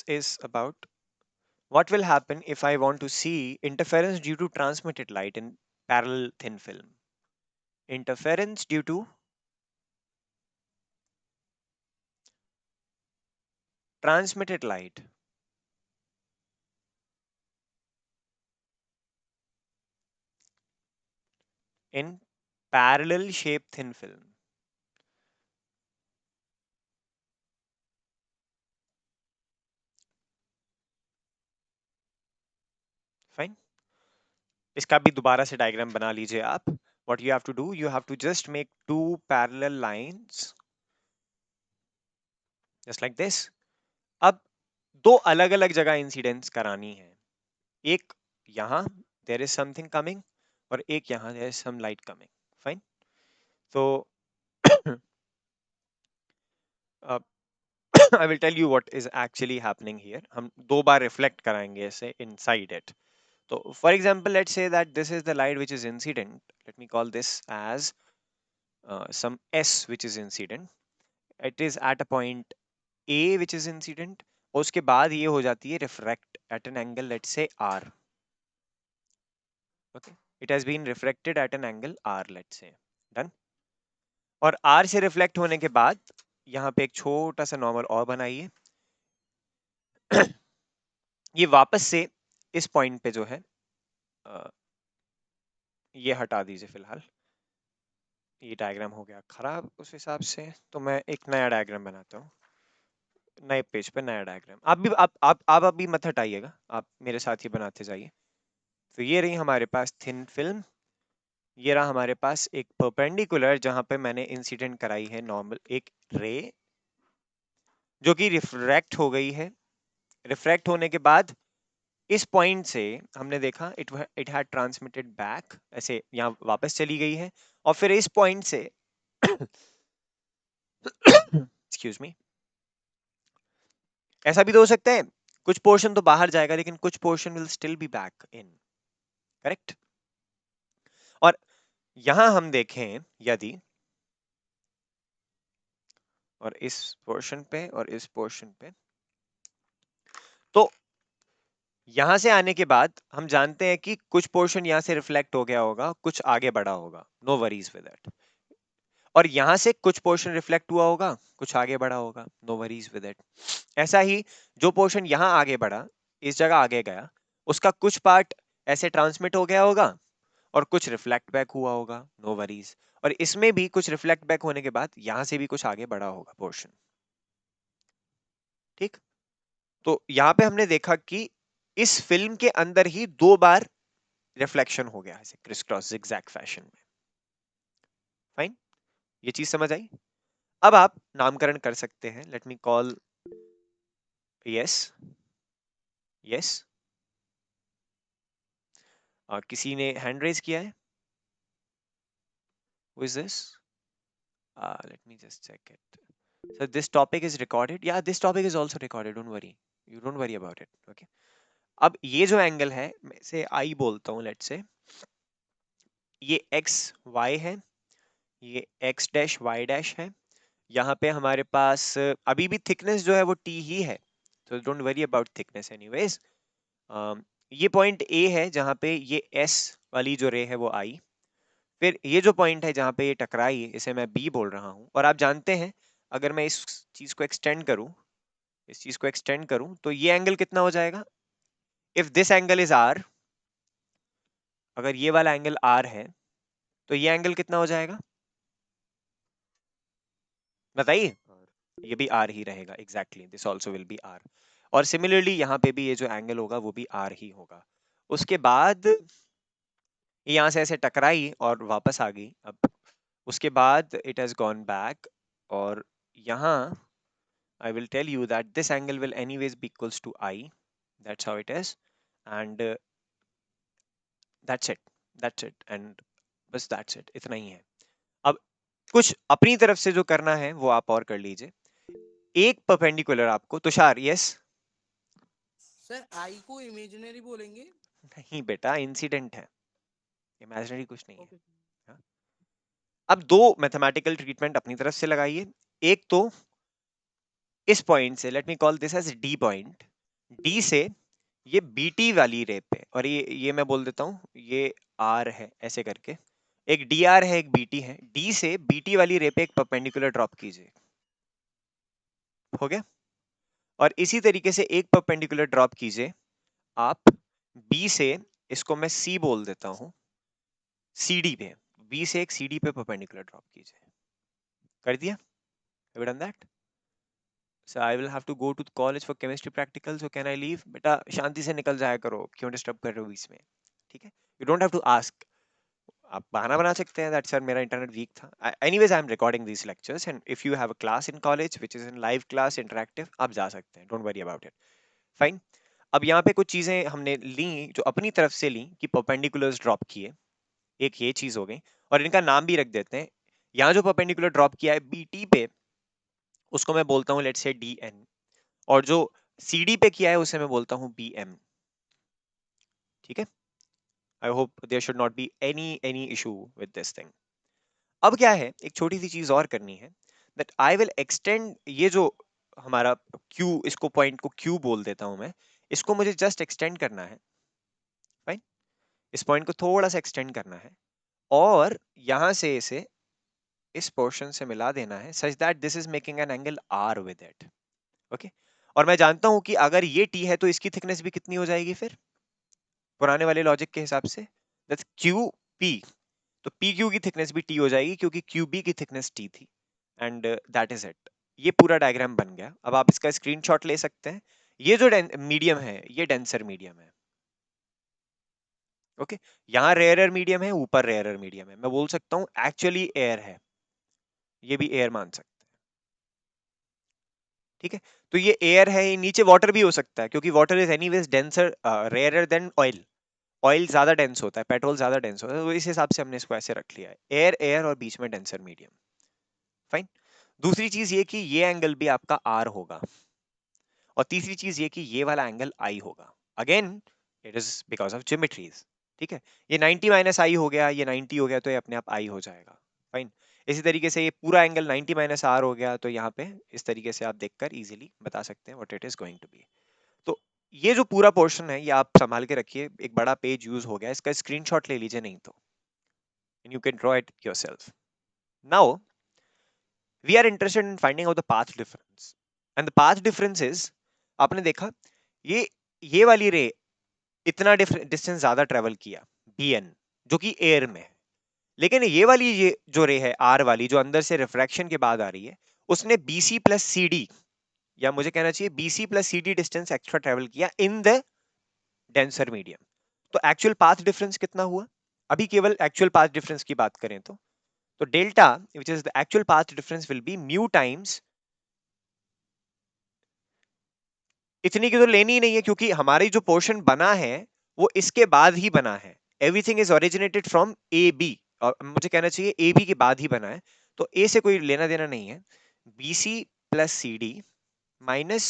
this is about what will happen if I want to see interference due to transmitted light in parallel thin film. Interference due to transmitted light in parallel shape thin film. Fine. इसका भी दोबारा से diagram बना लीजिए आप. What you have to do, you have to just make two parallel lines just like this. अब दो अलग अलग जगह इंसिडेंस करानी है. एक यहाँ there is something coming और एक यहाँ there is some light coming. Fine. So uh, I will tell you what is actually happening here. हम दो बार रिफ्लेक्ट कराएंगे ऐसे inside it. So for example, let's say that this is the light which is incident. Let me call this as some S which is incident. It is at a point A which is incident. और उसके बाद ये हो जाती है refract at an angle, let's say R. Okay, it has been refracted at an angle R, let's say. Done. और R से reflect होने के बाद यहाँ पे एक छोटा सा नॉर्मल और बनाइए. ये वापस से इस पॉइंट पे जो है ये हटा दीजिए फिलहाल. ये डायग्राम हो गया खराब उस हिसाब से, तो मैं एक नया डायग्राम बनाता हूँ. नए पेज पे नया डायग्राम. आप अभी मत हटाइएगा, आप मेरे साथ ही बनाते जाइए. तो ये रही हमारे पास थिन फिल्म. ये रहा हमारे पास एक परपेंडिकुलर जहां पे मैंने इंसिडेंट कराई है नॉर्मल एक रे, जो कि रिफ्रैक्ट हो गई है. रिफ्रैक्ट होने के बाद इस पॉइंट से हमने देखा इट हैड ट्रांसमिटेड बैक, ऐसे यहाँ वापस चली गई है. और फिर इस पॉइंट से एक्सक्यूज मी, ऐसा भी तो हो सकता है कुछ पोर्शन तो बाहर जाएगा लेकिन कुछ portion will still be back in. Correct. और यहां हम देखें यदि, और इस पोर्शन पे और इस पोर्शन पे, तो यहां से आने के बाद हम जानते हैं कि कुछ पोर्शन यहां से रिफ्लेक्ट हो गया होगा, कुछ आगे बढ़ा होगा. No worries with that. और यहां से कुछ पोर्शन रिफ्लेक्ट हुआ होगा, कुछ आगे बढ़ा होगा. No worries with that. ऐसा ही जो पोर्शन यहां आगे बढ़ा, इस जगह आगे गया, उसका कुछ पार्ट ऐसे ट्रांसमिट हो गया होगा और कुछ रिफ्लेक्ट बैक हुआ होगा. No worries. और इसमें भी कुछ रिफ्लेक्ट बैक होने के बाद यहां से भी कुछ आगे बढ़ा होगा पोर्शन. ठीक. तो यहां पे हमने देखा कि इस फिल्म के अंदर ही दो बार रिफ्लेक्शन हो गया ऐसे क्रिस क्रॉस जिगजैग फैशन में. फाइन. ये चीज समझ आई. अब आप नामकरण कर सकते हैं. Late me call yes. Yes. किसी ने हैंड रेज किया है. Who is this? Let me just check it. So this topic is recorded. Yeah, this topic is also recorded. Don't worry. You don't worry about it. Okay. अब ये जो angle है, मैं इसे आई बोलता हूँ. लेट्स से ये एक्स वाई है, ये एक्स डैश वाई डैश है. यहाँ पे हमारे पास अभी भी थिकनेस जो है वो टी ही है, तो don't worry about thickness anyways. ये पॉइंट ए है जहाँ पे ये एस वाली जो रे है वो आई. फिर ये जो पॉइंट है जहाँ पे ये टकराई, इसे मैं बी बोल रहा हूँ. और आप जानते हैं अगर मैं इस चीज को एक्सटेंड करूं, इस चीज को एक्सटेंड करूं, तो ये एंगल कितना हो जाएगा? If this angle is R, अगर ये वाला एंगल आर है, तो ये एंगल कितना हो जाएगा बताइए? ये भी आर ही रहेगा. Exactly, this also will be R. और सिमिलरली यहाँ पे भी ये जो एंगल होगा वो भी आर ही होगा. उसके बाद ये यहाँ से ऐसे टकराई और वापस आ गई. अब उसके बाद इट हैज गॉन बैक, और यहाँ I will tell you that this angle will anyways be equals to I. That's how it is. And that's it. That's it. And बस that's it. इतना ही है. अब कुछ अपनी तरफ से जो करना है वो आप और कर लीजिए. एक परपेंडिकुलर आपको, तुषार. यस. सर आई को इमेजिनरी बोलेंगे? नहीं बेटा, इंसिडेंट है, इमेजिनरी कुछ नहीं है. ओके। हाँ? अब दो मैथमेटिकल ट्रीटमेंट अपनी तरफ से लगाइए. एक तो इस पॉइंट से, let me call this as D point. D से ये बीटी वाली रे पे, और ये मैं बोल देता हूँ ये आर है ऐसे करके, एक डी आर है एक बीटी है, डी से बीटी वाली रे पे एक परपेंडिकुलर ड्रॉप कीजिए, हो गया। और इसी तरीके से एक परपेंडिकुलर ड्रॉप कीजिए आप बी से, इसको मैं सी बोल देता हूँ, सीडी पे, बी से एक सीडी पे परपेंडिकुलर ड्रॉप कीजिए। कर दिया? Have you done that? So I will have to go to college for chemistry practical, so can I leave? बेटा शांति से निकल जाया करो, क्यों डिस्टर्ब कर रहे हो बीच में? ठीक है, you don't have to ask. आप बहाना बना सकते हैं दैट सर मेरा इंटरनेट वीक था। Anyways I am recording these lectures, and if you have a class in college which is in live class interactive, आप जा सकते हैं, don't worry about it. Fine. अब यहाँ पे कुछ चीजें हमने ली जो अपनी तरफ से ली कि परपेंडिकुलर्स ड्रॉप किए, एक ये चीज हो गई, और इनका नाम भी रख देते हैं। यहाँ जो परपेंडिकुलर ड्रॉप किया है बीटी पे, उसको मैं बोलता हूँ लेट्स से डी एन, और जो सीडी पे किया है उसे मैं बोलता हूँ बी एम। ठीक है, I hope there should not be any issue with this thing. अब क्या है, एक छोटी सी चीज और करनी है, दैट आई विल एक्सटेंड ये जो हमारा क्यू, इसको पॉइंट को क्यू बोल देता हूं मैं, इसको मुझे जस्ट एक्सटेंड करना है। फाइन, इस पॉइंट को थोड़ा सा एक्सटेंड करना है, और यहां से इसे इस पोर्शन से मिला देना है such that this is making an angle R with it. Okay, और मैं जानता हूं कि अगर ये टी है तो इसकी थिकनेस भी कितनी हो जाएगी फिर, पुराने वाले लॉजिक के हिसाब से, दैट्स क्यू पी। तो पी क्यू की थिकनेस भी टी हो जाएगी क्योंकि क्यू बी की थिकनेस टी थी, एंड दैट इज इट। ये पूरा डायग्राम बन गया। अब आप इसका स्क्रीनशॉट ले सकते हैं। ये जो मीडियम है ये डेंसर मीडियम है। ओके, यहाँ रेयरर मीडियम है, ऊपर रेयरर मीडियम है, मैं बोल सकता हूँ एक्चुअली एयर है, ये भी एयर मान सकते हैं। ठीक है, तो ये एयर है, ये नीचे वाटर भी हो सकता है क्योंकि water is anyways denser rarer than oil. Oil ज्यादा डेंस होता है, पेट्रोल ज्यादा डेंस होता है, तो इस हिसाब से हमने इसको ऐसे रख लिया है, एयर एयर और बीच में डेंसर मीडियम। फाइन। दूसरी चीज ये कि ये एंगल भी आपका आर होगा, और तीसरी चीज ये कि ये वाला एंगल आई होगा। Again it is because of geometries. ठीक है, ये 90 माइनस आई हो गया, ये 90 हो गया, तो ये अपने आप आई हो जाएगा। फाइन। इसी तरीके से ये पूरा एंगल 90 माइनस आर हो गया, तो यहाँ पे इस तरीके से आप देखकर इजीली बता सकते हैं what it is going to be. तो ये जो पूरा पोर्शन है ये आप संभाल के रखिए, एक बड़ा पेज यूज हो गया, इसका स्क्रीनशॉट ले लीजिए नहीं तो, and you can draw it yourself. Now we are interested in finding out the path difference, and the path difference is, आपने देखा ये ये वाली रे इतना डिस्टेंस ज्यादा ट्रेवल किया bn, जो कि एयर में है, लेकिन ये वाली ये जो रे है आर वाली जो अंदर से रिफ्रैक्शन के बाद आ रही है, उसने bc प्लस सी डी, या मुझे कहना चाहिए bc plus C D distance extra travel किया इन द डेंसर मीडियम। तो एक्चुअल पाथ डिफरेंस कितना हुआ, अभी केवल एक्चुअल पाथ डिफरेंस की बात करें तो delta which is the actual path difference will be mu times, इतनी की तो लेनी ही नहीं है क्योंकि हमारी जो पोर्शन बना है वो इसके बाद ही बना है, everything is originated from A B, और मुझे कहना चाहिए ए बी के बाद ही बना है, तो ए से कोई लेना देना नहीं है। B C plus C D minus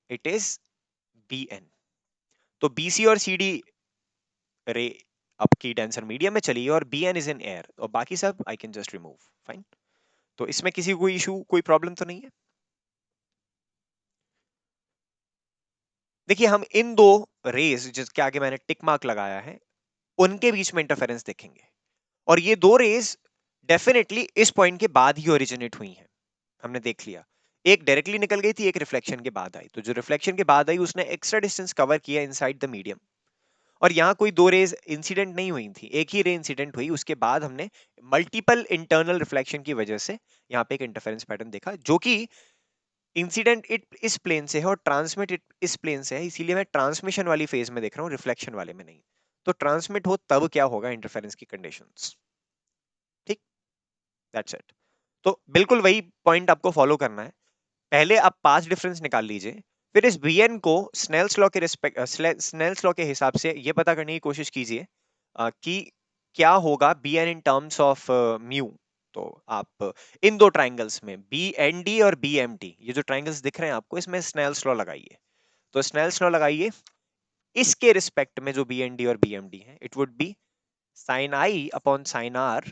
it is B N, तो बी सी और सी डी रे आपकी डेंसर मीडियम में चली है, और B N is in air, और बाकी सब I can just remove. Fine, तो इसमें किसी को कोई इशू कोई प्रॉब्लम तो नहीं है। देखिए हम इन दो रेज जिसके आगे मैंने टिक मार्क लगाया है उनके बीच में इंटरफेरेंस देखेंगे, और ये दो रेज डेफिनेटली इस पॉइंट के बाद ही ओरिजिनेट हुई हैं। हमने देख लिया, एक डायरेक्टली निकल गई थी, एक रिफ्लेक्शन के बाद आई, तो जो रिफ्लेक्शन के बाद आई उसने एक्स्ट्रा डिस्टेंस कवर किया इनसाइड द मीडियम, और यहाँ कोई दो रेज इंसिडेंट नहीं हुई थी, एक ही रे इंसिडेंट हुई, उसके बाद हमने मल्टीपल इंटरनल रिफ्लेक्शन की वजह से यहाँ पे एक इंटरफेरेंस पैटर्न देखा, जो कि इंसिडेंट इट इस प्लेन से है और ट्रांसमिट इट इस प्लेन से है, इसीलिए मैं ट्रांसमिशन वाली फेज में देख रहा हूँ, रिफ्लेक्शन वाले में नहीं। तो ट्रांसमिट हो तब क्या होगा इंटरफेरेंस की कंडीशंस। ठीक, दैट्स इट। तो बिल्कुल वही पॉइंट आपको फॉलो करना है, पहले आप पाथ डिफरेंस निकाल लीजिए, फिर इस bn को स्नेल्स लॉ के रिस्पेक्ट स्नेल्स लॉ के हिसाब से ये पता करने की कोशिश कीजिए कि क्या होगा bn in terms of mu. तो आप इन दो ट्राइंगल्स में BND और BMT, ये जो ट्राइंगल्स दिख रहे हैं आपको, इसमें स्नेल्स लॉ लगाइए। तो स्नेल्स लॉ लगाइए, इसके रिस्पेक्ट में जो BND और BMD है, it would be sine I upon sine R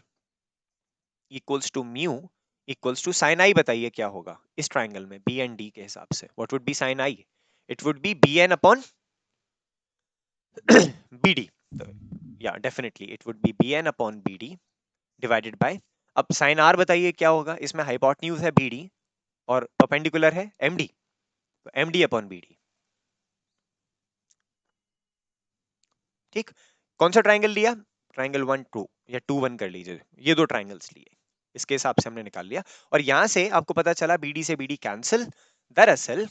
equals to mu equals to sine I. बताइए क्या होगा इस ट्राइंगल में बी एंड डी के हिसाब से, what would be sine I? It would be bn upon bd. Yeah, definitely it would be bn upon bd divided by, अब sign are बताइए क्या होगा, इसमें हाइपोटेन्यूज है बीडी और परपेंडिकुलर है एमडी, तो एमडी अपॉन बीडी। ठीक, कौन सा ट्राइंगल लिया, ट्राइंगल 1 2 या 2 1 कर लीजिए, ये दो ट्राइंगल्स लिए, इसके हिसाब से हमने निकाल लिया। और यहां से आपको पता चला बीडी से बीडी कैंसिल, दरअसल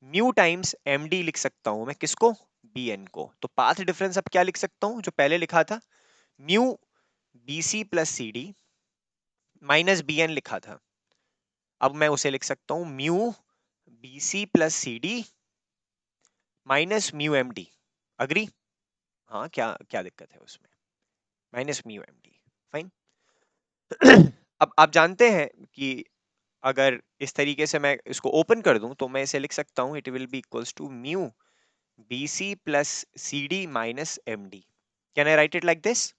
म्यू टाइम्स एमडी लिख सकता हूं मैं, किसको, बीएन को। तो पाथ डिफरेंस अब क्या लिख सकता हूं, जो पहले लिखा था, mu BC plus CD minus BN लिखा था, अब मैं उसे लिख सकता हूं mu BC plus CD minus mu MD. Agree, हाँ, क्या क्या दिक्कत है उसमें, माइनस म्यू एमडी, फाइन। अब आप जानते हैं कि अगर इस तरीके से मैं इसको ओपन कर दूं तो मैं इसे लिख सकता हूं, it will be equals to mu BC plus C D minus M D. Can I write it like this,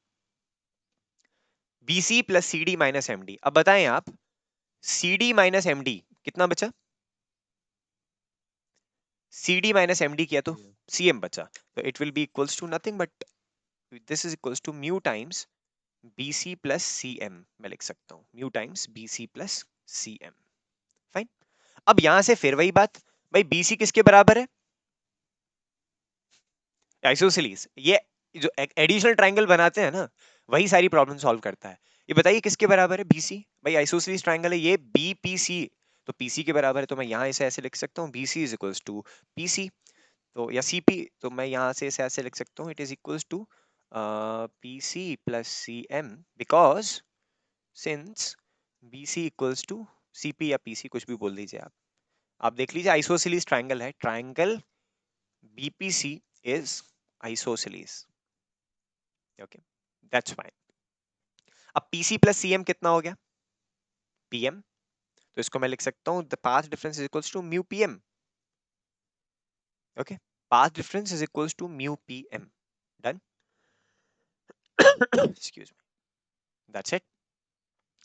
BC plus C D minus M D. अब बताएं आप, C D minus M D कितना बचा, C D minus M D किया तो Yeah. C M बचा, तो it will be equals to nothing but this is equals to mu times B C plus C M, मैं लिख सकता हूं mu times B C plus C M, fine. अब यहां से फिर वही बात, भाई बीसी किसके बराबर है, आइसोसेलेस। ये जो एडिशनल ट्रायंगल बनाते हैं ना, वही सारी प्रॉब्लम सॉल्व करता है। ये बताइए किसके बराबर है, बीसी, भाई आइसोसेलेस ट्रायंगल है ये, बीपीसी, तो पीसी के बराबर है, तो मैं यहाँ इसे ऐसे लिख सकता हूँ, BC is equals to PC, तो या सीपी, तो मैं यहाँ से इसे ऐसे लिख सकता हूँ, it is equals to PC plus C M, because since BC equals to CP या पीसी, कुछ भी बोल दीजिए आप देख लीजिए, आइसोसेलेस ट्रायंगल है, triangle BPC is isosceles, okay, that's fine. अब पीसी प्लस सीएम कितना हो गया, पीएम, तो इसको मैं लिख सकता हूँ, the path difference is equals to mu PM, okay, path difference is equals to mu PM, done, excuse me, that's it.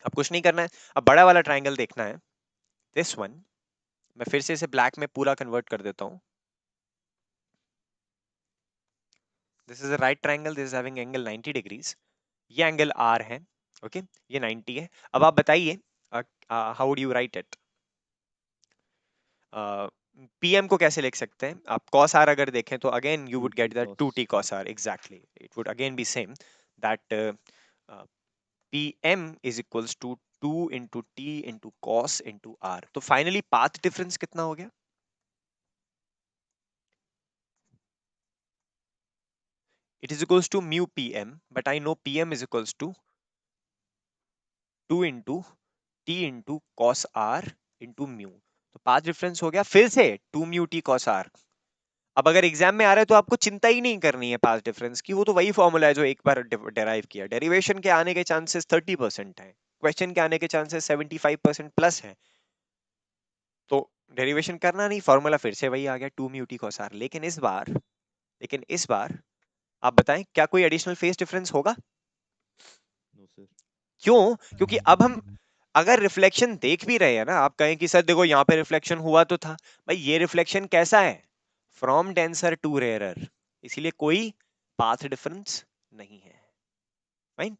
अब कुछ नहीं करना है, अब बड़ा वाला ट्रायंगल देखना है, दिस वन, मैं फिर से इसे ब्लैक में पूरा कन्वर्ट कर देता हूँ, this is a right triangle, this is having angle 90 degrees, ये एंगल आर है, ओके, ये 90 है। अब आप बताइए how would you right it, PM को कैसे लिख सकते हैं आप, कॉस आर अगर देखें तो again you would 2t get that cos 2t r. cos r, exactly it would again be same, that PM is equals to 2 into t into cos into r. तो फाइनली पाथ डिफरेंस कितना हो गया, it is equals to mu PM, but I know PM is equals to 2 into t into cos r into mu, तो path difference हो गया फिर से 2 mu T cos R. अब अगर एग्जाम में आ रहा है तो आपको चिंता ही नहीं करनी है पास डिफरेंस की, वो तो वही फॉर्मूला है जो एक बार डेराइव किया, डेरिवेशन के आने के चांसेस 30% है, क्वेश्चन के आने के चांसेस 75% प्लस है, तो डेरिवेशन करना नहीं, फॉर्मूला फिर से वही आ गया 2 म्यू टी कॉस आर। लेकिन इस बार आप बताएं क्या कोई एडिशनल फेस डिफरेंस होगा, No, sir. क्यों, क्योंकि अब हम अगर रिफ्लेक्शन देख भी रहे हैं ना, आप कहें कि सर देखो यहाँ पे रिफ्लेक्शन हुआ तो था, भाई ये रिफ्लेक्शन कैसा है, फ्रॉम डेंसर टू रेयरर, इसीलिए कोई पाथ डिफरेंस नहीं है, फाइन,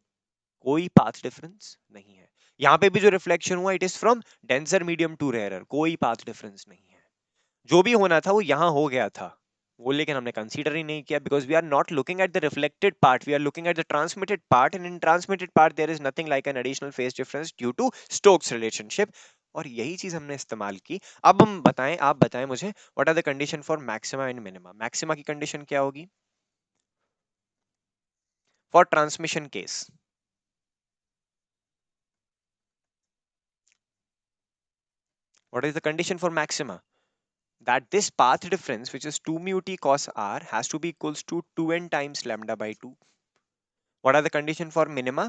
कोई पाथ डिफरेंस नहीं है। यहाँ पे भी जो रिफ्लेक्शन हुआ it is from denser medium to rarer, कोई पाथ डिफरेंस नहीं है, जो भी होना था वो यहाँ हो गया था वो, लेकिन हमने कंसीडर ही नहीं किया, because we are not looking at the reflected part, we are looking at the transmitted part, and in transmitted part there is nothing like an additional phase difference due to Stokes relationship, और यही चीज हमने इस्तेमाल की। अब हम बताएं, आप बताएं मुझे, what are the condition for maxima and minima, maxima की कंडीशन क्या होगी for transmission case, what is the condition for maxima, that this path difference which is 2 mu t cos r has to be equals to 2n times lambda by 2. What are the condition for minima,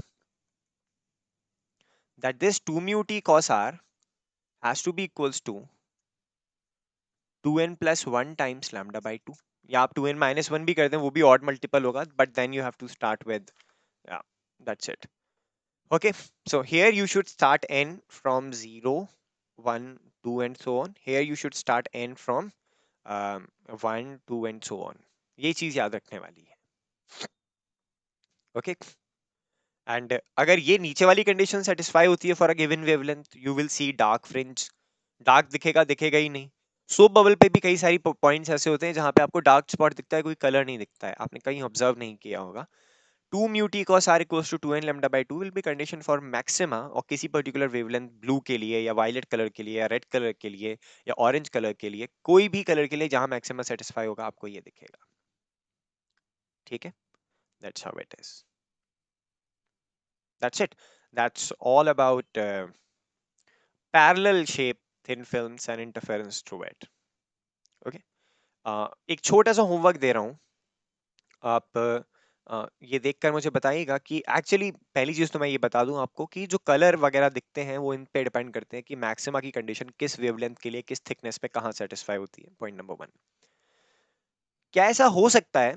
that this 2 mu t cos r has to be equals to 2n plus 1 times lambda by 2, या आप 2n minus 1 भी कर दें वो भी odd multiple होगा, but then you have to start with, yeah, that's it, okay, so here you should start n from 0 1 2 and so on, here you should start n from 1 2 and so on. ये चीज याद रखने वाली है। Okay, and अगर ये नीचे वाली कंडीशन सेटिस्फाई होती है for a given wavelength, you will see dark fringe. Dark दिखेगा, दिखेगा ही नहीं। सोप बबल पे भी कई सारी पॉइंट्स ऐसे होते हैं जहां पे आपको डार्क स्पॉट दिखता है, कोई कलर नहीं दिखता है, आपने कहीं ऑब्जर्व नहीं किया होगा। 2 mu t cos r equals to 2n lambda by 2 will be condition for maxima और किसी पर्टिकुलर वेवलेंथ ब्लू के लिए या वायलेट कलर के लिए या रेड कलर के लिए या ऑरेंज कलर के लिए, कोई भी कलर के लिए जहां मैक्सिमा सेटिस्फाई होगा आपको ये दिखेगा। ठीक है, that's how it is. That's it. That's all about parallel shape thin films and interference through it. Okay, एक छोटा सा होमवर्क दे रहा हूँ। आप ये देखकर मुझे बताइएगा कि एक्चुअली पहली चीज तो मैं ये बता दूं आपको कि जो कलर वगैरह दिखते हैं वो इन पे डिपेंड करते हैं कि मैक्सिमा की कंडीशन किस वेवलेंथ के लिए, किस थिकनेस पे कहाँ सेटिस्फाई होती है। Point number 1। क्या ऐसा हो सकता है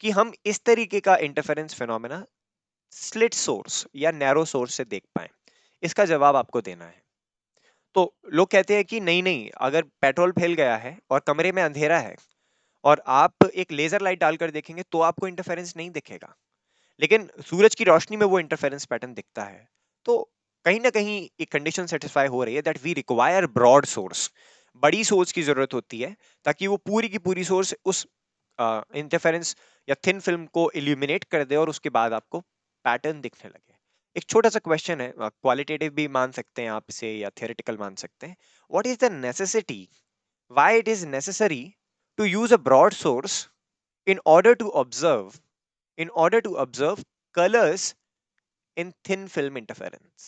कि हम इस तरीके का इंटरफेरेंस फिनोमेना स्लिट सोर्स या नैरो सोर्स से देख पाए? इसका जवाब आपको देना है। तो लोग कहते हैं कि नहीं नहीं, अगर पेट्रोल फैल गया है और कमरे में अंधेरा है और आप एक लेजर लाइट डालकर देखेंगे तो आपको इंटरफेरेंस नहीं दिखेगा, लेकिन सूरज की रोशनी में वो इंटरफेरेंस पैटर्न दिखता है। तो कहीं ना कहीं एक कंडीशन सेटिस्फाई हो रही है that we require broad source. बड़ी सोर्स की जरूरत होती है ताकि वो पूरी की पूरी सोर्स उस इंटरफेरेंस या थिन फिल्म को इल्यूमिनेट कर दे और उसके बाद आपको पैटर्न दिखने लगे। एक छोटा सा क्वेश्चन है, क्वालिटेटिव भी मान सकते हैं आप इसे या थियोरेटिकल मान सकते हैं। What is the necessity, why it is necessary to use a broad source in order to observe in order to observe colors in thin film interference?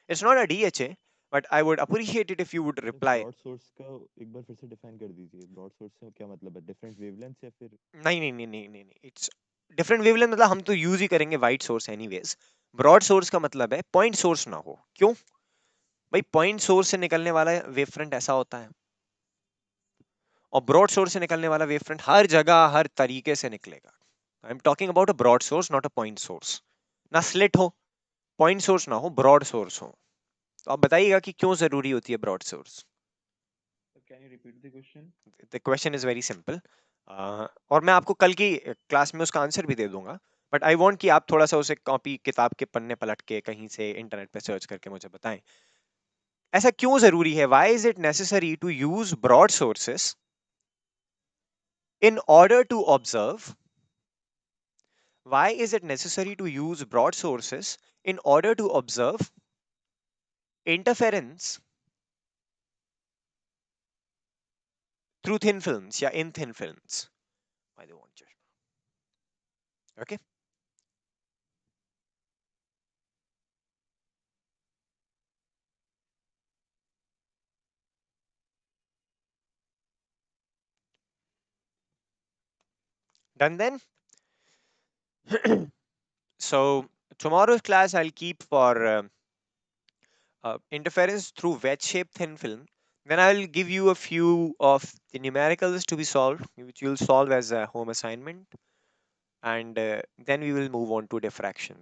It's not a DHA, but I would appreciate it if you would sir reply. Broad source का एक बार फिर से define कर दीजिए। Broad source से क्या मतलब है? डिफरेंट वेवलेंथ्स या फिर? नहीं नहीं नहीं नहीं नहीं नहीं, इट्स डिफरेंट वेवलेंथ, मतलब हम तो यूज ही करेंगे white source anyways. Broad source का मतलब है पॉइंट सोर्स ना हो। क्यों भाई? पॉइंट सोर्स से निकलने वाला वेव फ्रंट ऐसा होता है और ब्रॉड सोर्स से निकलने वाला वेव फ्रंट हर जगह हर तरीके से निकलेगा। I am talking about a broad source, not a point source. ना स्लिट हो, पॉइंट सोर्स ना हो, ब्रॉड सोर्स हो। तो आप बताइएगा कि क्यों जरूरी होती है broad source? Can you repeat the question? The question is very simple, और मैं आपको कल की क्लास में उसका आंसर भी दे दूंगा। बट आई वांट कि आप थोड़ा सा उसे कॉपी किताब के पन्ने पलट के कहीं से इंटरनेट पे सर्च करके मुझे बताएं ऐसा क्यों जरूरी है। Why is it necessary to use broad sources in order to observe? Why is it necessary to use broad sources in order to observe interference through thin films या in thin films? Why they want chashma? Okay, done then. So tomorrow's class I'll keep for interference through wedge-shaped thin film. Then I will give you a few of the numericals to be solved, which you'll solve as a home assignment, and then we will move on to diffraction.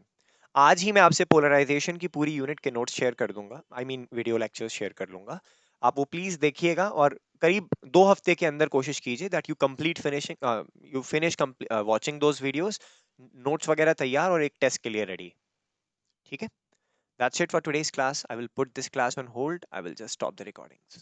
आज ही मैं आपसे polarisation की पूरी unit के notes share कर दूंगा, I mean video lectures share कर लूंगा। आप वो प्लीज देखिएगा और करीब 2 हफ्ते के अंदर कोशिश कीजिए that you complete finishing you finish watching those videos, notes वगैरह तैयार और एक टेस्ट के लिए रेडी। ठीक है, that's it for today's class. I will put this class on hold. I will just stop the recordings.